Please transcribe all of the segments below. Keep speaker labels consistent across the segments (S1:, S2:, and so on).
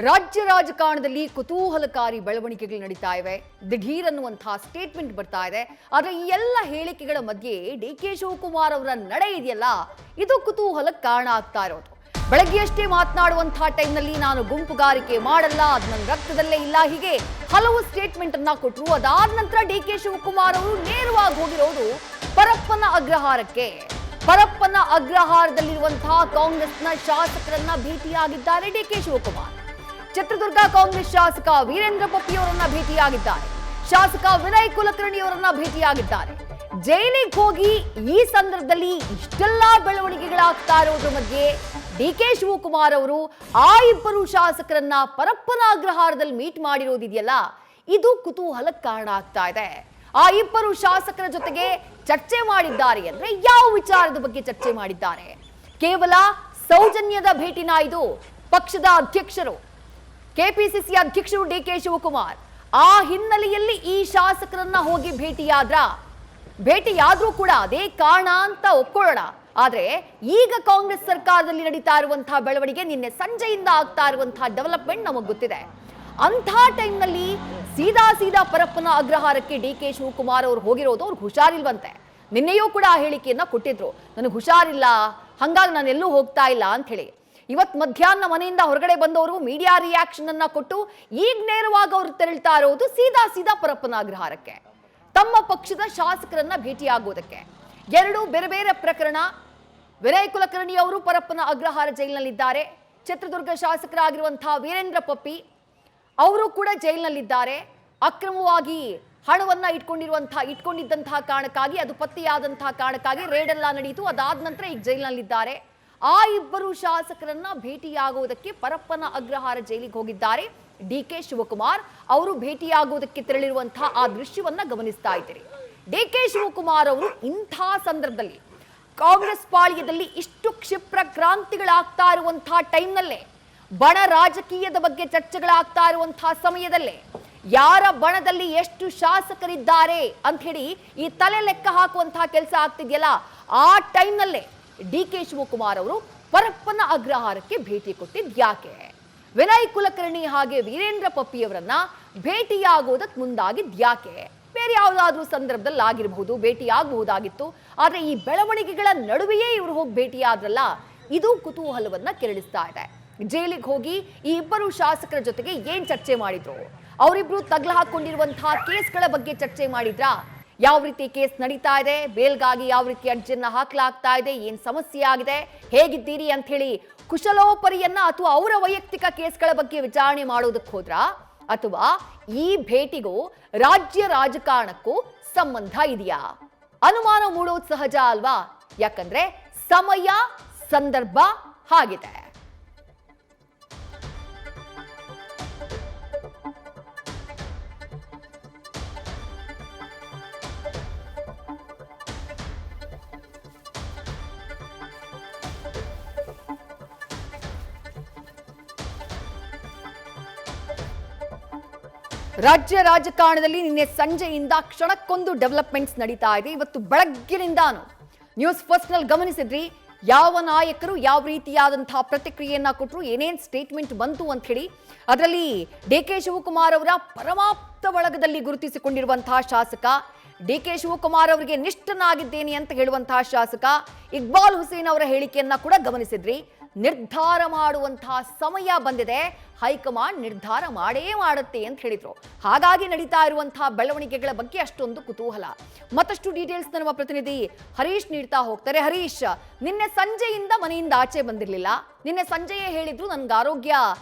S1: ರಾಜ್ಯ ರಾಜಕಾರಣದಲ್ಲಿ ಕುತೂಹಲಕಾರಿ ಬೆಳವಣಿಗೆಗಳು ನಡೀತಾ ಇವೆ. ದಿಢೀರ್ ಅನ್ನುವಂತಹ ಸ್ಟೇಟ್ಮೆಂಟ್ ಬರ್ತಾ ಇದೆ. ಆದರೆ ಈ ಎಲ್ಲ ಹೇಳಿಕೆಗಳ ಮಧ್ಯೆ ಡಿಕೆ ಶಿವಕುಮಾರ್ ಅವರ ನಡೆ ಇದೆಯಲ್ಲ, ಇದು ಕುತೂಹಲಕ್ಕೆ ಕಾರಣ ಆಗ್ತಾ ಇರೋದು. ಬೆಳಗ್ಗೆಯಷ್ಟೇ ಮಾತನಾಡುವಂತಹ ಟೈಮ್ನಲ್ಲಿ ನಾನು ಗುಂಪುಗಾರಿಕೆ ಮಾಡಲ್ಲ, ಅದು ನನ್ನ ರಕ್ತದಲ್ಲೇ ಇಲ್ಲ, ಹೀಗೆ ಹಲವು ಸ್ಟೇಟ್ಮೆಂಟ್ ಅನ್ನ ಕೊಟ್ಟರು. ಅದಾದ ನಂತರ ಡಿಕೆ ಶಿವಕುಮಾರ್ ಅವರು ನೇರವಾಗಿ ಹೋಗಿರೋದು ಪರಪ್ಪನ ಅಗ್ರಹಾರಕ್ಕೆ. ಪರಪ್ಪನ ಅಗ್ರಹಾರದಲ್ಲಿರುವಂತಹ ಕಾಂಗ್ರೆಸ್ನ ಶಾಸಕರನ್ನ ಭೇಟಿಯಾಗಿದ್ದಾರೆ ಡಿಕೆ ಶಿವಕುಮಾರ್. ಚಿತ್ರದುರ್ಗ ಕಾಂಗ್ರೆಸ್ ಶಾಸಕ ವೀರೇಂದ್ರ ಪಪ್ಪಿ ಅವರನ್ನ ಭೇಟಿಯಾಗಿದ್ದಾರೆ. ಶಾಸಕ ವಿನಯ್ ಕುಲಕರ್ಣಿ ಅವರನ್ನ ಭೇಟಿಯಾಗಿದ್ದಾರೆ. ಜೈಲಿಗೆ ಹೋಗಿ ಈ ಸಂದರ್ಭದಲ್ಲಿ ಇಷ್ಟೆಲ್ಲ ಬೆಳವಣಿಗೆಗಳಾಗ್ತಾ ಇರೋದ್ರ ಮಧ್ಯೆ ಡಿಕೆ ಶಿವಕುಮಾರ್ ಅವರು ಆ ಇಬ್ಬರು ಶಾಸಕರನ್ನ ಪರಪ್ಪನ ಅಗ್ರಹಾರದಲ್ಲಿ ಮೀಟ್ ಮಾಡಿರೋದಿದೆಯಲ್ಲ, ಇದು ಕುತೂಹಲಕ್ಕೆ ಕಾರಣ ಆಗ್ತಾ ಇದೆ. ಆ ಇಬ್ಬರು ಶಾಸಕರ ಜೊತೆಗೆ ಚರ್ಚೆ ಮಾಡಿದ್ದಾರೆ ಅಂದ್ರೆ ಯಾವ ವಿಚಾರದ ಬಗ್ಗೆ ಚರ್ಚೆ ಮಾಡಿದ್ದಾರೆ? ಕೇವಲ ಸೌಜನ್ಯದ ಭೇಟಿನ? ಇದು ಪಕ್ಷದ ಅಧ್ಯಕ್ಷರು, ಕೆಪಿಸಿಸಿ ಅಧ್ಯಕ್ಷರು ಡಿಕೆ ಶಿವಕುಮಾರ್ ಆ ಹಿನ್ನೆಲೆಯಲ್ಲಿ ಈ ಶಾಸಕರನ್ನ ಹೋಗಿ ಭೇಟಿಯಾದ್ರೂ ಕೂಡ ಅದೇ ಕಾರಣ ಅಂತ ಒಪ್ಕೊಳ್ಳೋಣ. ಆದ್ರೆ ಈಗ ಕಾಂಗ್ರೆಸ್ ಸರ್ಕಾರದಲ್ಲಿ ನಡೀತಾ ಇರುವಂತಹ ಬೆಳವಣಿಗೆ, ನಿನ್ನೆ ಸಂಜೆಯಿಂದ ಆಗ್ತಾ ಇರುವಂತಹ ಡೆವಲಪ್ಮೆಂಟ್ ನಮಗೆ ಗೊತ್ತಿದೆ. ಅಂಥ ಟೈಮ್ನಲ್ಲಿ ಸೀದಾ ಪರಪ್ಪನ ಅಗ್ರಹಾರಕ್ಕೆ ಡಿಕೆ ಶಿವಕುಮಾರ್ ಅವರು ಹೋಗಿರೋದು ಅವ್ರಿಗೆ ಹುಷಾರಿಲ್ವಂತೆ. ನಿನ್ನೆಯೂ ಕೂಡ ಆ ಹೇಳಿಕೆಯನ್ನ ಕೊಟ್ಟಿದ್ರು, ನನಗೆ ಹುಷಾರಿಲ್ಲ, ಹಂಗಾಗಿ ನಾನು ಎಲ್ಲೂ ಹೋಗ್ತಾ ಇಲ್ಲ ಅಂತ ಹೇಳಿ. ಇವತ್ತು ಮಧ್ಯಾಹ್ನ ಮನೆಯಿಂದ ಹೊರಗಡೆ ಬಂದವರು ಮೀಡಿಯಾ ರಿಯಾಕ್ಷನ್ ಅನ್ನ ಕೊಟ್ಟು ಈಗ ನೇರವಾಗಿ ಅವರು ತೆರಳ್ತಾ ಇರೋದು ಸೀದಾ ಪರಪ್ಪನ ಅಗ್ರಹಾರಕ್ಕೆ, ತಮ್ಮ ಪಕ್ಷದ ಶಾಸಕರನ್ನ ಭೇಟಿಯಾಗುವುದಕ್ಕೆ. ಎರಡು ಬೇರೆ ಬೇರೆ ಪ್ರಕರಣ. ವಿನಯ್ ಕುಲಕರ್ಣಿ ಅವರು ಪರಪ್ಪನ ಅಗ್ರಹಾರ ಜೈಲಿನಲ್ಲಿದ್ದಾರೆ. ಚಿತ್ರದುರ್ಗ ಶಾಸಕರಾಗಿರುವಂತಹ ವೀರೇಂದ್ರ ಪಪ್ಪಿ ಅವರು ಕೂಡ ಜೈಲಿನಲ್ಲಿದ್ದಾರೆ. ಅಕ್ರಮವಾಗಿ ಹಣವನ್ನ ಇಟ್ಕೊಂಡಿದ್ದಂತಹ ಕಾರಣಕ್ಕಾಗಿ, ಅದು ಪತ್ತೆಯಾದಂತಹ ಕಾರಣಕ್ಕಾಗಿ ರೇಡ್ ಎಲ್ಲ ನಡೆಯಿತು. ಅದಾದ ನಂತರ ಈಗ ಜೈಲಿನಲ್ಲಿದ್ದಾರೆ. ಆ ಇಬ್ಬರು ಶಾಸಕರನ್ನ ಭೇಟಿಯಾಗುವುದಕ್ಕೆ ಪರಪ್ಪನ ಅಗ್ರಹಾರ ಜೈಲಿಗೆ ಹೋಗಿದ್ದಾರೆ ಡಿಕೆ ಶಿವಕುಮಾರ್. ಅವರು ಭೇಟಿಯಾಗುವುದಕ್ಕೆ ತೆರಳಿರುವಂತಹ ಆ ದೃಶ್ಯವನ್ನ ಗಮನಿಸ್ತಾ ಇದ್ದೀರಿ. ಡಿಕೆ ಶಿವಕುಮಾರ್ ಅವರು ಇಂಥ ಸಂದರ್ಭದಲ್ಲಿ ಕಾಂಗ್ರೆಸ್ ಪಾಳ್ಯದಲ್ಲಿ ಇಷ್ಟು ಕ್ಷಿಪ್ರ ಕ್ರಾಂತಿಗಳಾಗ್ತಾ ಇರುವಂತಹ ಟೈಮ್ನಲ್ಲೇ, ಬಣ ರಾಜಕೀಯದ ಬಗ್ಗೆ ಚರ್ಚೆಗಳಾಗ್ತಾ ಇರುವಂತಹ ಸಮಯದಲ್ಲೇ, ಯಾರ ಬಣದಲ್ಲಿ ಎಷ್ಟು ಶಾಸಕರಿದ್ದಾರೆ ಅಂತ ಹೇಳಿ ಈ ತಲೆ ಲೆಕ್ಕ ಹಾಕುವಂತಹ ಕೆಲಸ ಆಗ್ತಿದೆಯಲ್ಲ, ಆ ಟೈಮ್ನಲ್ಲೇ ಡಿಕೆ ಶಿವಕುಮಾರ್ ಅವರು ಪರಪ್ಪನ ಅಗ್ರಹಾರಕ್ಕೆ ಭೇಟಿ ಕೊಟ್ಟಿದ್ಯಾಕೆ? ವಿನಯ್ ಕುಲಕರ್ಣಿ ಹಾಗೆ ವೀರೇಂದ್ರ ಪಪ್ಪಿಯವರನ್ನ ಭೇಟಿಯಾಗೋದಕ್ಕೆ ಮುಂದಾಗಿದ್ಯಾಕೆ? ಬೇರೆ ಯಾವುದಾದ್ರೂ ಸಂದರ್ಭದಲ್ಲಿ ಆಗಿರಬಹುದು, ಭೇಟಿಯಾಗಬಹುದಾಗಿತ್ತು. ಆದ್ರೆ ಈ ಬೆಳವಣಿಗೆಗಳ ನಡುವೆಯೇ ಇವರು ಹೋಗಿ ಭೇಟಿಯಾದ್ರಲ್ಲ, ಇದು ಕುತೂಹಲವನ್ನ ಕೆರಳಿಸ್ತಾ ಇದೆ. ಜೈಲಿಗೆ ಹೋಗಿ ಈ ಇಬ್ಬರು ಶಾಸಕರ ಜೊತೆಗೆ ಏನ್ ಚರ್ಚೆ ಮಾಡಿದ್ರು? ಅವರಿಬ್ರು ತಗ್ಲ ಹಾಕೊಂಡಿರುವಂತಹ ಕೇಸ್ಗಳ ಬಗ್ಗೆ ಚರ್ಚೆ ಮಾಡಿದ್ರಾ? ಯಾವ ರೀತಿ ಕೇಸ್ ನಡೀತಾ ಇದೆ, ಬೇಲ್ಗಾಗಿ ಯಾವ ರೀತಿ ಅರ್ಜಿಯನ್ನ ಹಾಕಲಾಗ್ತಾ ಇದೆ, ಏನ್ ಸಮಸ್ಯೆ ಆಗಿದೆ, ಹೇಗಿದ್ದೀರಿ ಅಂತ ಹೇಳಿ ಕುಶಲೋಪರಿಯನ್ನ ಅಥವಾ ಅವರ ವೈಯಕ್ತಿಕ ಕೇಸ್ಗಳ ಬಗ್ಗೆ ವಿಚಾರಣೆ ಮಾಡೋದಕ್ಕೆ ಹೋದ್ರ, ಅಥವಾ ಈ ಭೇಟಿಗೂ ರಾಜ್ಯ ರಾಜಕಾರಣಕ್ಕೂ ಸಂಬಂಧ ಇದೆಯಾ? ಅನುಮಾನ ಮೂಡೋದು ಸಹಜ ಅಲ್ವಾ? ಯಾಕಂದ್ರೆ ಸಮಯ ಸಂದರ್ಭ ಹಾಗಿದೆ. ರಾಜ್ಯ ರಾಜಕಾರಣದಲ್ಲಿ ನಿನ್ನೆ ಸಂಜೆಯಿಂದ ಕ್ಷಣಕ್ಕೊಂದು ಡೆವಲಪ್ಮೆಂಟ್ಸ್ ನಡೀತಾ ಇದೆ. ಇವತ್ತು ಬೆಳಗ್ಗಿನಿಂದಾನು ನ್ಯೂಸ್ ಫಸ್ಟ್ ನಲ್ಲಿ ಗಮನಿಸಿದ್ರಿ, ಯಾವ ನಾಯಕರು ಯಾವ ರೀತಿಯಾದಂತಹ ಪ್ರತಿಕ್ರಿಯೆಯನ್ನ ಕೊಟ್ಟರು, ಏನೇನ್ ಸ್ಟೇಟ್ಮೆಂಟ್ ಬಂತು ಅಂತ ಹೇಳಿ. ಅದರಲ್ಲಿ ಡಿಕೆ ಶಿವಕುಮಾರ್ ಅವರ ಪರಮಾಪ್ತ ಬಳಗದಲ್ಲಿ ಗುರುತಿಸಿಕೊಂಡಿರುವಂತಹ ಶಾಸಕ, ಡಿಕೆ ಶಿವಕುಮಾರ್ ಅವರಿಗೆ ನಿಷ್ಠನಾಗಿದ್ದೇನೆ ಅಂತ ಹೇಳುವಂತಹ ಶಾಸಕ ಇಕ್ಬಾಲ್ ಹುಸೇನ್ ಅವರ ಹೇಳಿಕೆಯನ್ನ ಕೂಡ ಗಮನಿಸಿದ್ರಿ. ನಿರ್ಧಾರ ಮಾಡುವಂತಹ ಸಮಯ ಬಂದಿದೆ, ಹೈಕಮಾಂಡ್ ನಿರ್ಧಾರ ಮಾಡೇ ಮಾಡುತ್ತೆ ಅಂತ ಹೇಳಿದ್ರು. ಹಾಗಾಗಿ ನಡೀತಾ ಇರುವಂತಹ ಬೆಳವಣಿಗೆಗಳ ಬಗ್ಗೆ ಅಷ್ಟೊಂದು ಕುತೂಹಲ. ಮತ್ತಷ್ಟು ಡೀಟೇಲ್ಸ್ ನಮ್ಮ ಪ್ರತಿನಿಧಿ ಹರೀಶ್ ನೀಡ್ತಾ ಹೋಗ್ತಾರೆ. ಹರೀಶ್, ನಿನ್ನೆ ಸಂಜೆಯಿಂದ ಮನೆಯಿಂದ ಆಚೆ ಬಂದಿರಲಿಲ್ಲ. ನಿನ್ನೆ ಸಂಜೆಯೇ ಹೇಳಿದ್ರು ನನ್ಗೆ ಆರೋಗ್ಯ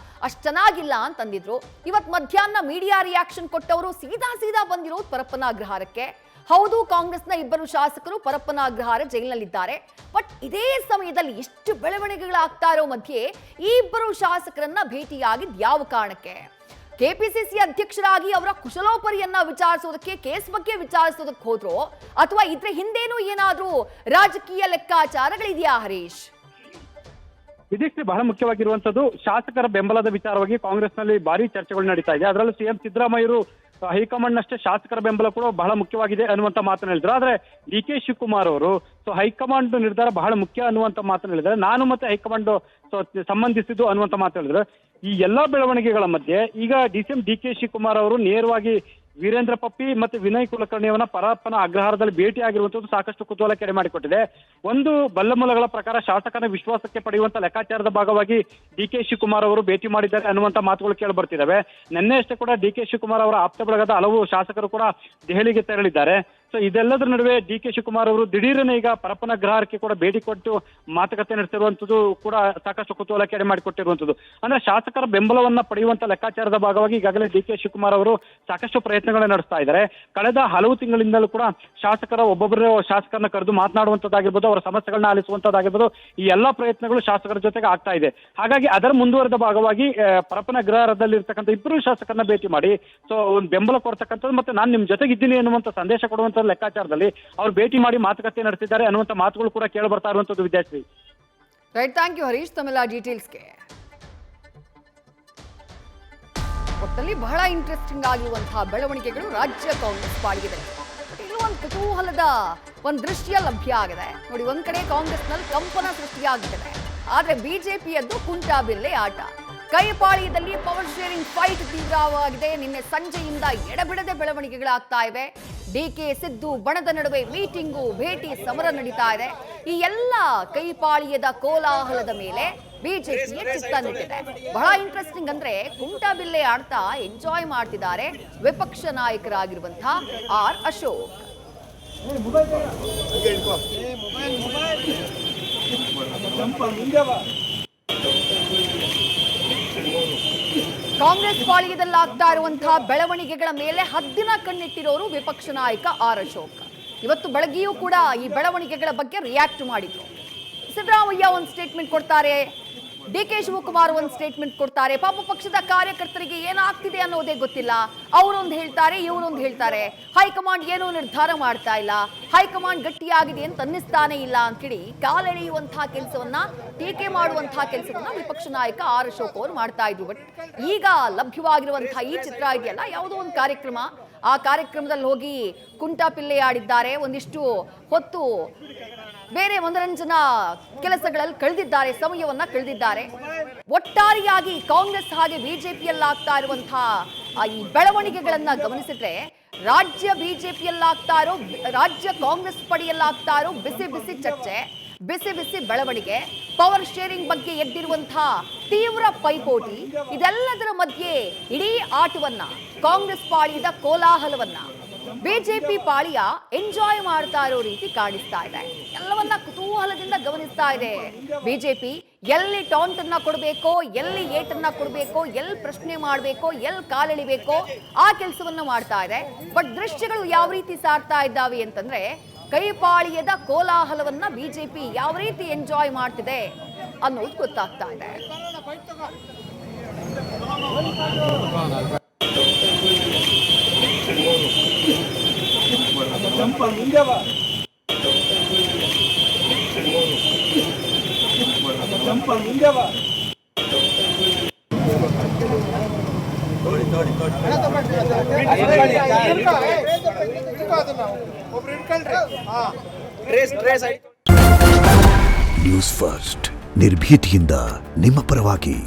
S1: ಅಷ್ಟು ಚೆನ್ನಾಗಿಲ್ಲ ಅಂತಂದಿದ್ರು. ಇವತ್ತು ಮಧ್ಯಾಹ್ನ ಮೀಡಿಯಾ ರಿಯಾಕ್ಷನ್ ಕೊಟ್ಟವರು ಸೀದಾ ಬಂದಿರೋದು ಪರಪ್ಪನ ಅಗ್ರಹಾರಕ್ಕೆ. ಹೌದು, ಕಾಂಗ್ರೆಸ್ನ ಇಬ್ಬರು ಶಾಸಕರು ಪರಪ್ಪನ ಅಗ್ರಹಾರ ಜೈಲಿನಲ್ಲಿದ್ದಾರೆ. ಬಟ್ ಇದೇ ಸಮಯದಲ್ಲಿ ಎಷ್ಟು ಬೆಳವಣಿಗೆಗಳಾಗ್ತಾ ಇರೋ ಮಧ್ಯೆ ಈ ಇಬ್ಬರು ಶಾಸಕರನ್ನ ಭೇಟಿಯಾಗಿದ್ ಯಾವ ಕಾರಣಕ್ಕೆ? ಕೆಪಿಸಿಸಿ ಅಧ್ಯಕ್ಷರಾಗಿ ಅವರ ಕುಶಲೋಪರಿಯನ್ನ ವಿಚಾರಿಸೋದಕ್ಕೆ, ಕೇಸ್ ಬಗ್ಗೆ ವಿಚಾರಿಸೋದಕ್ಕೆ ಹೋದ್ರು, ಅಥವಾ ಇದ್ರ ಹಿಂದೇನೂ ಏನಾದ್ರೂ ರಾಜಕೀಯ ಲೆಕ್ಕಾಚಾರಗಳಿದೆಯಾ ಹರೀಶ್?
S2: ಇದಕ್ಕೆ ಬಹಳ ಮುಖ್ಯವಾಗಿರುವಂತದ್ದು ಶಾಸಕರ ಬೆಂಬಲದ ವಿಚಾರವಾಗಿ ಕಾಂಗ್ರೆಸ್ನಲ್ಲಿ ಭಾರಿ ಚರ್ಚೆಗಳು ನಡೀತಾ ಇದೆ. ಅದರಲ್ಲೂ ಸಿಎಂ ಸಿದ್ದರಾಮಯ್ಯರು ಹೈಕಮಾಂಡ್ನಷ್ಟೇ ಶಾಸಕರ ಬೆಂಬಲ ಕೂಡ ಬಹಳ ಮುಖ್ಯವಾಗಿದೆ ಅನ್ನುವಂತ ಮಾತನ್ನು ಹೇಳಿದ್ರು. ಆದ್ರೆ ಡಿ ಕೆ ಶಿವಕುಮಾರ್ ಅವರು ಹೈಕಮಾಂಡ್ ನಿರ್ಧಾರ ಬಹಳ ಮುಖ್ಯ ಅನ್ನುವಂತ ಮಾತನ್ನು ಹೇಳಿದ್ದಾರೆ. ನಾನು ಮತ್ತೆ ಹೈಕಮಾಂಡ್ ಸಂಬಂಧಿಸಿದ್ದು ಅನ್ನುವಂತ ಮಾತು ಹೇಳಿದ್ರು. ಈ ಎಲ್ಲಾ ಬೆಳವಣಿಗೆಗಳ ಮಧ್ಯೆ ಈಗ ಡಿ ಕೆ ಶಿವಕುಮಾರ್ ಅವರು ನೇರವಾಗಿ ವೀರೇಂದ್ರ ಪಪ್ಪಿ ಮತ್ತೆ ವಿನಯ್ ಕುಲಕರ್ಣಿಯವರ ಪರಪ್ಪನ ಅಗ್ರಹಾರದಲ್ಲಿ ಭೇಟಿ ಆಗಿರುವಂತದ್ದು ಸಾಕಷ್ಟು ಕುತೂಹಲ ಕೆಡೆ ಮಾಡಿಕೊಟ್ಟಿದೆ. ಒಂದು ಬಲ್ಲ ಮೂಲಗಳ ಪ್ರಕಾರ ಶಾಸಕನ ವಿಶ್ವಾಸಕ್ಕೆ ಪಡೆಯುವಂತ ಲೆಕ್ಕಾಚಾರದ ಭಾಗವಾಗಿ ಡಿ ಕೆ ಶಿವಕುಮಾರ್ ಅವರು ಭೇಟಿ ಮಾಡಿದ್ದಾರೆ ಅನ್ನುವಂತ ಮಾತುಗಳು ಕೇಳಿ ಬರ್ತಿದ್ದಾವೆ. ನಿನ್ನೆ ಅಷ್ಟೇ ಕೂಡ ಡಿ ಕೆ ಶಿವಕುಮಾರ್ ಅವರ ಆಪ್ತ ಬಳಗದ ಹಲವು ಶಾಸಕರು ಕೂಡ ದೆಹಲಿಗೆ ತೆರಳಿದ್ದಾರೆ. ಇದೆಲ್ಲದರ ನಡುವೆ ಡಿ ಕೆ ಶಿವಕುಮಾರ್ ಅವರು ದಿಢೀರನೆ ಈಗ ಪರಪ್ಪನ ಅಗ್ರಹಾರಕ್ಕೆ ಕೂಡ ಭೇಟಿ ಕೊಟ್ಟು ಮಾತುಕತೆ ನಡೆಸಿರುವಂತದ್ದು ಕೂಡ ಸಾಕಷ್ಟು ಕುತೂಹಲ ಕೆಡೆ ಮಾಡಿಕೊಟ್ಟಿರುವಂತದ್ದು. ಅಂದ್ರೆ ಶಾಸಕರ ಬೆಂಬಲವನ್ನ ಪಡೆಯುವಂತ ಲೆಕ್ಕಾಚಾರದ ಭಾಗವಾಗಿ ಈಗಾಗಲೇ ಡಿ ಕೆ ಶಿವಕುಮಾರ್ ಅವರು ಸಾಕಷ್ಟು ಪ್ರಯತ್ನಗಳನ್ನ ನಡೆಸ್ತಾ ಇದ್ದಾರೆ. ಕಳೆದ ಹಲವು ತಿಂಗಳಿಂದಲೂ ಕೂಡ ಒಬ್ಬೊಬ್ಬರು ಶಾಸಕರನ್ನ ಕರೆದು ಮಾತನಾಡುವಂತದ್ದಾಗಿರ್ಬೋದು, ಅವರ ಸಮಸ್ಯೆಗಳನ್ನ ಆಲಿಸುವಂತದ್ದಾಗಿರ್ಬೋದು, ಈ ಎಲ್ಲಾ ಪ್ರಯತ್ನಗಳು ಶಾಸಕರ ಜೊತೆಗೆ ಆಗ್ತಾ ಇದೆ. ಹಾಗಾಗಿ ಅದರ ಮುಂದುವರೆದ ಭಾಗವಾಗಿ ಪರಪ್ಪನ ಅಗ್ರಹಾರದಲ್ಲಿ ಇರ್ತಕ್ಕಂಥ ಇಬ್ಬರು ಶಾಸಕರನ್ನ ಭೇಟಿ ಮಾಡಿ ಒಂದು ಬೆಂಬಲ ಕೊಡ್ತಕ್ಕಂಥದ್ದು ಮತ್ತೆ ನಾನು ನಿಮ್ ಜೊತೆಗೆ ಇದ್ದೀನಿ ಅನ್ನುವಂತ ಸಂದೇಶ ಕೊಡುವಂತ ಲೆಕ್ಕಾಚಾರದಲ್ಲಿ ಅವರು ಭೇಟಿ ಮಾಡಿ ಮಾತುಕತೆ ನಡೆಸಿದ್ದಾರೆ ಅನ್ನುವಂತ ಮಾತುಗಳು ಕೂಡ ಕೇಳಿ ಬರ್ತಾ ಇರುವಂತದ್ದು. Vidyashree,
S1: right, thank you Harish ತಮ್ಮೆಲ್ಲ ಡೀಟೇಲ್ಸ್ಗೆ. ಒಟ್ಟಲ್ಲಿ ಬಹಳ ಇಂಟ್ರೆಸ್ಟಿಂಗ್ ಆಗಿರುವಂತಹ ಬೆಳವಣಿಗೆಗಳು ರಾಜ್ಯ ಕಾಂಗ್ರೆಸ್ ಪಾಲಿಗೆ. ಇದು ಒಂದು ಕುತೂಹಲದ ಒಂದು ದೃಶ್ಯ ಲಭ್ಯ ಆಗಿದೆ ನೋಡಿ. ಒಂದ್ ಕಡೆ ಕಾಂಗ್ರೆಸ್ನಲ್ಲಿ ಕಂಪನ ಸೃಷ್ಟಿಯಾಗಿದೆ, ಆದ್ರೆ ಬಿಜೆಪಿಯದ್ದು ಕುಂಟಾಬಿಲ್ಲೆ ಆಟ. ಕೈಪಾಳ್ಯದಲ್ಲಿ ಪವರ್ ಶೇರಿಂಗ್ ಫೈಟ್ ತೀವ್ರವಾಗಿದೆ. ನಿನ್ನೆ ಸಂಜೆಯಿಂದ ಎಡಬಿಡದೆ ಬೆಳವಣಿಗೆಗಳಾಗ್ತಾ ಇವೆ. ಡಿಕೆ ಸಿದ್ದು ಬಣದ ನಡುವೆ ಮೀಟಿಂಗು, ಭೇಟಿ, ಸಮರ ನಡೀತಾ ಇದೆ. ಈ ಎಲ್ಲ ಕೈಪಾಳ್ಯದ ಕೋಲಾಹಲದ ಮೇಲೆ ಬಿಜೆಪಿಯ ಚಿತ್ತ ನೆಟ್ಟಿದೆ. ಬಹಳ ಇಂಟ್ರೆಸ್ಟಿಂಗ್ ಅಂದ್ರೆ ಕುಂಟಾಬಿಲ್ಲೆ ಆಡ್ತಾ ಎಂಜಾಯ್ ಮಾಡ್ತಿದ್ದಾರೆ ವಿಪಕ್ಷ ನಾಯಕರಾಗಿರುವಂತಹ ಆರ್ ಅಶೋಕ್. ಕಾಂಗ್ರೆಸ್ ಪಾಳ್ಯದಲ್ಲಾಗ್ತಾ ಇರುವಂತಹ ಬೆಳವಣಿಗೆಗಳ ಮೇಲೆ ಹದ್ದಿನ ಕಣ್ಣಿಟ್ಟಿರೋರು ವಿಪಕ್ಷ ನಾಯಕ ಆರ್ ಅಶೋಕ್. ಇವತ್ತು ಬೆಳಗ್ಗೆಯೂ ಕೂಡ ಈ ಬೆಳವಣಿಗೆಗಳ ಬಗ್ಗೆ ರಿಯಾಕ್ಟ್ ಮಾಡಿದ್ರು. ಸಿದ್ದರಾಮಯ್ಯ ಒಂದು ಸ್ಟೇಟ್ಮೆಂಟ್ ಕೊಡ್ತಾರೆ, ಡಿ ಕೆ ಶಿವಕುಮಾರ್ ಒಂದು ಸ್ಟೇಟ್ಮೆಂಟ್ ಕೊಡ್ತಾರೆ. ಪಾಪ ಪಕ್ಷದ ಕಾರ್ಯಕರ್ತರಿಗೆ ಏನಾಗ್ತಿದೆ ಅನ್ನೋದೇ ಗೊತ್ತಿಲ್ಲ. ಅವರೊಂದು ಹೇಳ್ತಾರೆ, ಇವರೊಂದು ಹೇಳ್ತಾರೆ. ಹೈಕಮಾಂಡ್ ಏನೂ ನಿರ್ಧಾರ ಮಾಡ್ತಾ ಇಲ್ಲ, ಹೈಕಮಾಂಡ್ ಗಟ್ಟಿಯಾಗಿದೆ ಅಂತ ಅನ್ನಿಸ್ತಾನೆ ಇಲ್ಲ ಅಂತೇಳಿ ಕಾಲೆಳೆಯುವಂತಹ ಕೆಲಸವನ್ನ, ಟೀಕೆ ಮಾಡುವಂತಹ ಕೆಲಸವನ್ನ ವಿಪಕ್ಷ ನಾಯಕ ಆರ್ ಅಶೋಕ್ ಅವರು ಮಾಡ್ತಾ ಇದ್ರು. ಬಟ್ ಈಗ ಲಭ್ಯವಾಗಿರುವಂತಹ ಈ ಚಿತ್ರ ಇದೆಯಲ್ಲ, ಯಾವುದೋ ಒಂದು ಕಾರ್ಯಕ್ರಮ, ಆ ಕಾರ್ಯಕ್ರಮದಲ್ಲಿ ಹೋಗಿ ಕುಂಟಾಪಿಲ್ಲೆ ಆಡಿದ್ದಾರೆ. ಒಂದಿಷ್ಟು ಹೊತ್ತು ಬೇರೆ ಮನರಂಜನಾ ಕೆಲಸಗಳಲ್ಲಿ ಕಳೆದಿದ್ದಾರೆ, ಸಮಯವನ್ನ ಕಳೆದಿದ್ದಾರೆ. ಒಟ್ಟಾರೆಯಾಗಿ ಕಾಂಗ್ರೆಸ್ ಹಾಗೆ ಬಿಜೆಪಿಯಲ್ಲಾಗ್ತಾ ಇರುವಂತಹ ಈ ಬೆಳವಣಿಗೆಗಳನ್ನ ಗಮನಿಸಿದ್ರೆ ರಾಜ್ಯ ಬಿಜೆಪಿಯಲ್ಲಾಗ್ತಾ ಇರೋ, ರಾಜ್ಯ ಕಾಂಗ್ರೆಸ್ ಪಡೆಯಲ್ಲಾಗ್ತಾ ಇರೋ ಬಿಸಿ ಬಿಸಿ ಚರ್ಚೆ, ಬಿಸಿ ಬಿಸಿ ಬೆಳವಣಿಗೆ, ಪವರ್ ಶೇರಿಂಗ್ ಬಗ್ಗೆ ಎದ್ದಿರುವಂತಹ ತೀವ್ರ ಪೈಪೋಟಿ, ಇದೆಲ್ಲದರ ಮಧ್ಯೆ ಇಡೀ ಆಟವನ್ನ, ಕಾಂಗ್ರೆಸ್ ಪಾಳ್ಯದ ಕೋಲಾಹಲವನ್ನ ಬಿಜೆಪಿ ಪಾಳ್ಯ ಎಂಜಾಯ್ ಮಾಡ್ತಾ ಇರೋ ರೀತಿ ಕಾಣಿಸ್ತಾ ಇದೆ. ಎಲ್ಲವನ್ನ ಕುತೂಹಲದಿಂದ ಗಮನಿಸ್ತಾ ಇದೆ ಬಿಜೆಪಿ. ಎಲ್ಲಿ ಟಾಂಟ್ ಅನ್ನ ಕೊಡಬೇಕೋ, ಎಲ್ಲಿ ಏಟನ್ನ ಕೊಡಬೇಕೋ, ಎಲ್ಲಿ ಪ್ರಶ್ನೆ ಮಾಡಬೇಕೋ, ಎಲ್ಲಿ ಕಾಲೆಳಿಬೇಕೋ ಆ ಕೆಲಸವನ್ನ ಮಾಡ್ತಾ ಇದೆ. ಬಟ್ ದೃಶ್ಯಗಳು ಯಾವ ರೀತಿ ಸಾರ್ತಾ ಇದ್ದಾವೆ ಅಂತಂದ್ರೆ, ಕೈಪಾಳ್ಯದ ಕೋಲಾಹಲವನ್ನ ಬಿಜೆಪಿ ಯಾವ ರೀತಿ ಎಂಜಾಯ್ ಮಾಡ್ತಿದೆ ಅನ್ನೋದು ಗೊತ್ತಾಗ್ತಾ ಇದೆ.
S3: ನ್ಯೂಸ್ ಫಸ್ಟ್, ನಿರ್ಭೀತಿಯಿಂದ ನಿಮ್ಮ ಪರವಾಗಿ.